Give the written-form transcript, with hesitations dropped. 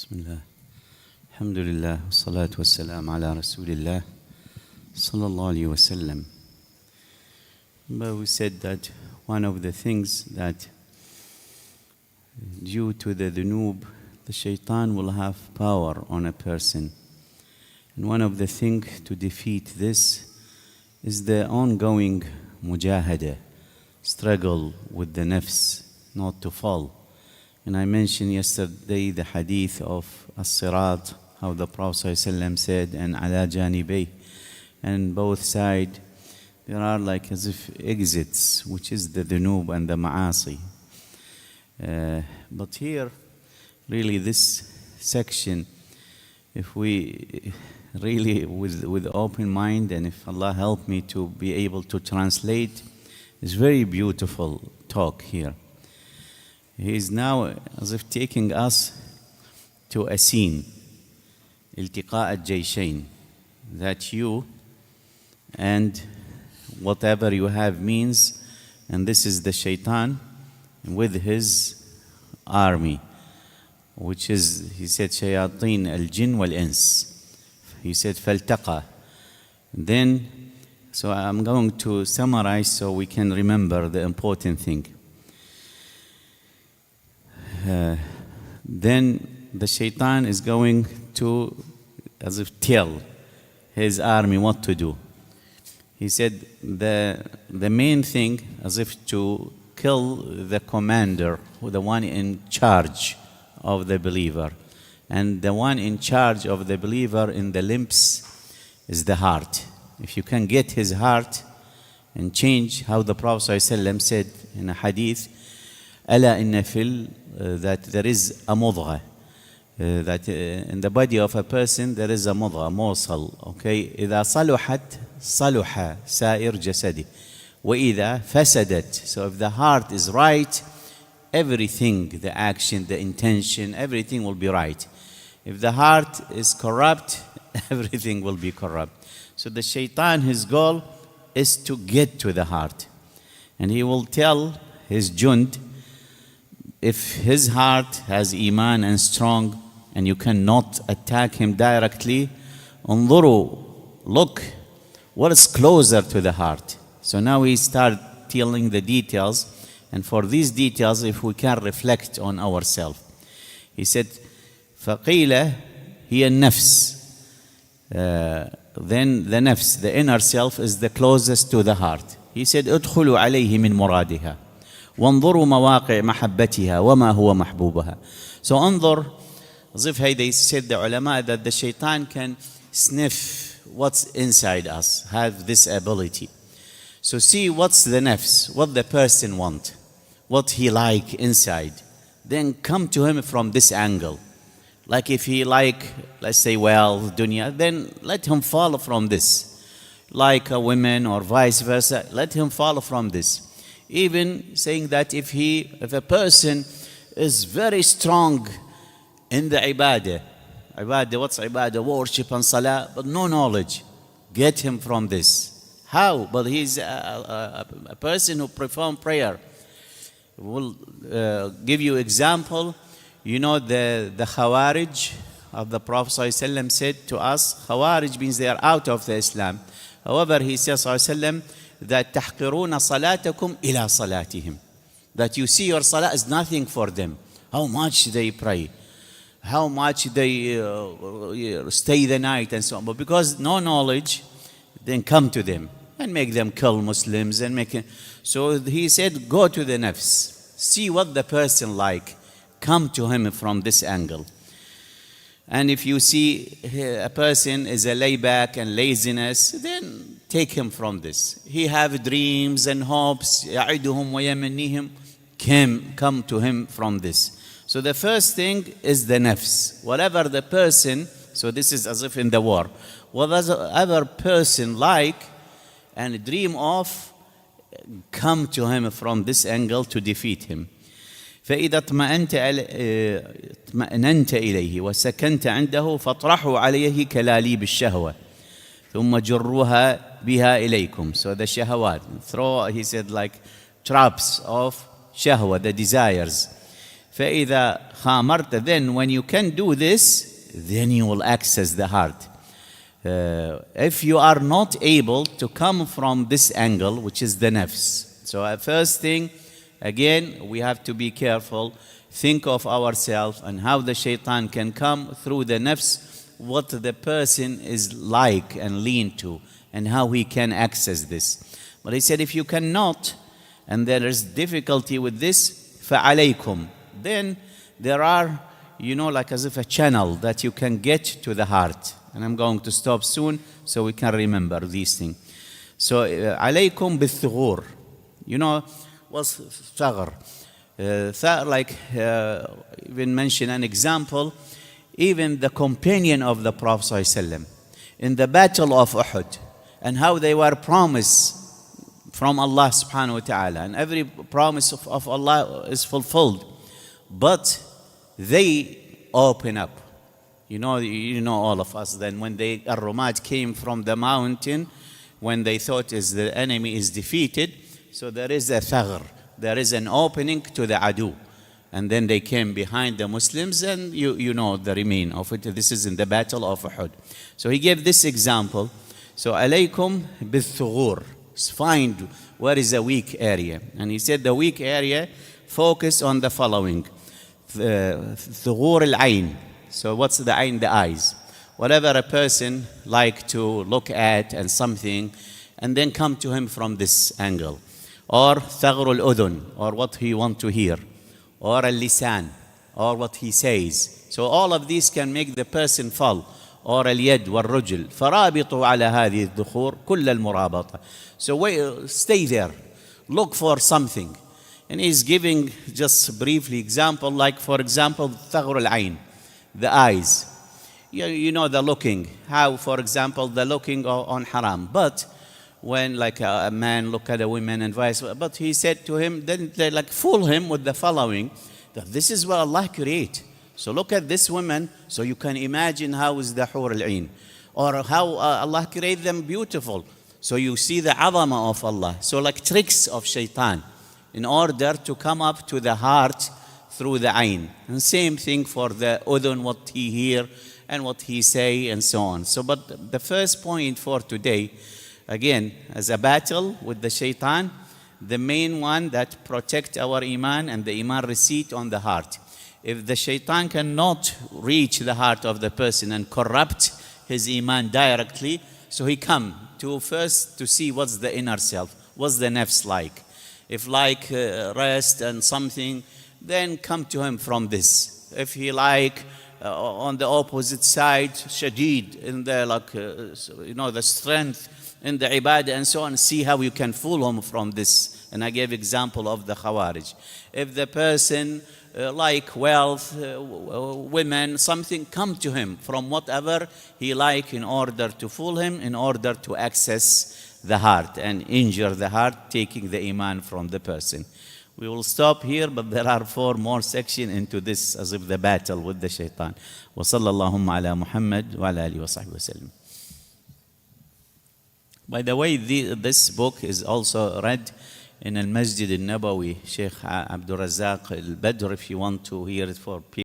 Bismillah. Alhamdulillah. Wassalatu wassalam ala Rasulillah. Sallallahu alayhi wa sallam. But we said that one of the things that due to the dhunub, the shaitan will have power on a person. And one of the things to defeat this is the ongoing mujahada, struggle with the nafs, not to fall. And I mentioned yesterday the hadith of As-Sirat, how the Prophet ﷺ said, and ala janibay, and both sides, there are like as if exits, which is the dhunub and the ma'asi. But here, really this section, if we really with open mind, and if Allah help me to be able to translate, it's very beautiful talk here. He is now as if taking us to a scene, iltiqa al-jayshayn, that you and whatever you have means, and this is the shaitan with his army, which is, he said, shayateen al-jinn wal-ins. He said, faltaqa. Then, so I'm going to summarize so we can remember the important thing. Then the shaitan is going to, as if tell his army what to do. He said the main thing, as if to kill the commander, the one in charge of the believer. And the one in charge of the believer in the limbs is the heart. If you can get his heart and change how the Prophet ﷺ said in a hadith, ألا إن في that there is a mudgha, that in the body of a person there is a mudgha, موصل, okay? إذا صلحت صلح سائر جسده وإذا فسدت. So if the heart is right, everything, the action, the intention, everything will be right. If the heart is corrupt, everything will be corrupt. So the shaitan, his goal is to get to the heart. And he will tell his jund, if his heart has iman and strong, and you cannot attack him directly, انظروا, look what is closer to the heart. So now he start telling the details, and for these details, if we can reflect on ourselves. He said, فَقِيلَ هِيَ النَّفْسِ. Then the nafs, the inner self, is the closest to the heart. He said, ادخلوا عليه من مرادها وانظروا مواقع محبتها وما هو محبوبها. So انظر, as if they said, the ulama, that the shaitan can sniff what's inside us, have this ability. So see what's the nafs, what the person want, what he like inside. Then come to him from this angle. Like if he like, let's say, wealth, dunya, then let him follow from this. Like a woman or vice versa, let him follow from this. Even saying that if a person is very strong in the ibadah, what's ibadah? Worship and salah, but no knowledge, get him from this. How? But he's a person who perform prayer. We'll give you example. You know the Khawarij of the Prophet ﷺ said to us, Khawarij means they are out of the Islam. However, he says ﷺ that تحقرون صلاتكم إلى صلاتهم, that you see your salah is nothing for them. How much they pray, how much they stay the night and so on. But because no knowledge, then come to them and make them kill Muslims and make it. So he said, go to the nafs, see what the person like, come to him from this angle. And if you see a person is a layback and laziness, then take him from this. He have dreams and hopes, يعدهم ويمنيهم, come to him from this. So the first thing is the nafs. Whatever the person, so this is as if in the war, whatever person like and dream of, come to him from this angle to defeat him. فإذا اطمأننت إليه وسكنت عنده فاطرحوا عليه كلاليب الشهوة ثم جروها بها إليكم. So the shahawat, throw, he said, like traps of shahwa, the desires. فإذا خامرت, then when you can do this, then you will access the heart. If you are not able to come from this angle, which is the nafs. So first thing, again, we have to be careful. Think of ourselves and how the shaitan can come through the nafs, what the person is like and lean to, and how he can access this. But he said, if you cannot, and there is difficulty with this, فَعَلَيْكُمْ. Then there are, like as if a channel that you can get to the heart. And I'm going to stop soon so we can remember these things. So, عليكم بالثغور. What's ثغر? Like, even mention an example, even the companion of the Prophet ﷺ in the battle of Uhud, and how they were promised from Allah subhanahu wa ta'ala, and every promise of Allah is fulfilled, but they open up. You know all of us then, when Ar-Rumad came from the mountain, when they thought the enemy is defeated, so there is a thaghr, there is an opening to the adu. And then they came behind the Muslims, and you know the remain of it. This is in the battle of Uhud. So he gave this example. So alaykum bil-thughur. Find where is a weak area. And he said the weak area, focus on the following. Thughur al-ayn. So what's the ayn? The eyes. Whatever a person like to look at and something, and then come to him from this angle. Or thaghur al-udhun, or what he want to hear. Or al-lisan, or what he says. So all of these can make the person fall. Or al-yad wal-rujul. فَرَابِطُوا عَلَى هَذِهِ الدُّخُورِ كُلَّ الْمُرَابَطَةِ. So stay there. Look for something. And he's giving just briefly example, like for example, thaghur al-ayn, the eyes. You know the looking. How, for example, the looking on haram. But when like a man look at a woman and vice versa. But he said to him, then they like fool him with the following, that this is what Allah create. So look at this woman, so you can imagine how is the hur al-ain. Or how Allah create them beautiful. So you see the azama of Allah. So like tricks of shaitan in order to come up to the heart through the ayn. And same thing for the udhun, what he hear and what he say and so on. So but the first point for today, again, as a battle with the shaitan, the main one that protect our iman and the iman receipt on the heart. If the shaitan cannot reach the heart of the person and corrupt his iman directly, so he come to first to see what's the inner self, what's the nafs like. If like rest and something, then come to him from this. If he like on the opposite side, shadid, in the the strength in the ibadah and so on, see how you can fool him from this. And I gave example of the Khawarij. If the person like wealth, women, something, come to him from whatever he like in order to fool him, in order to access the heart and injure the heart, taking the iman from the person. We will stop here, but there are 4 more sections into this as if the battle with the shaitan. Wa sallallahu ala Muhammad wa ala alihi wa sahbihi wa sallam. By the way, this book is also read in Al-Masjid al-Nabawi, Sheikh Abdul Razak al-Badr, if you want to hear it for people.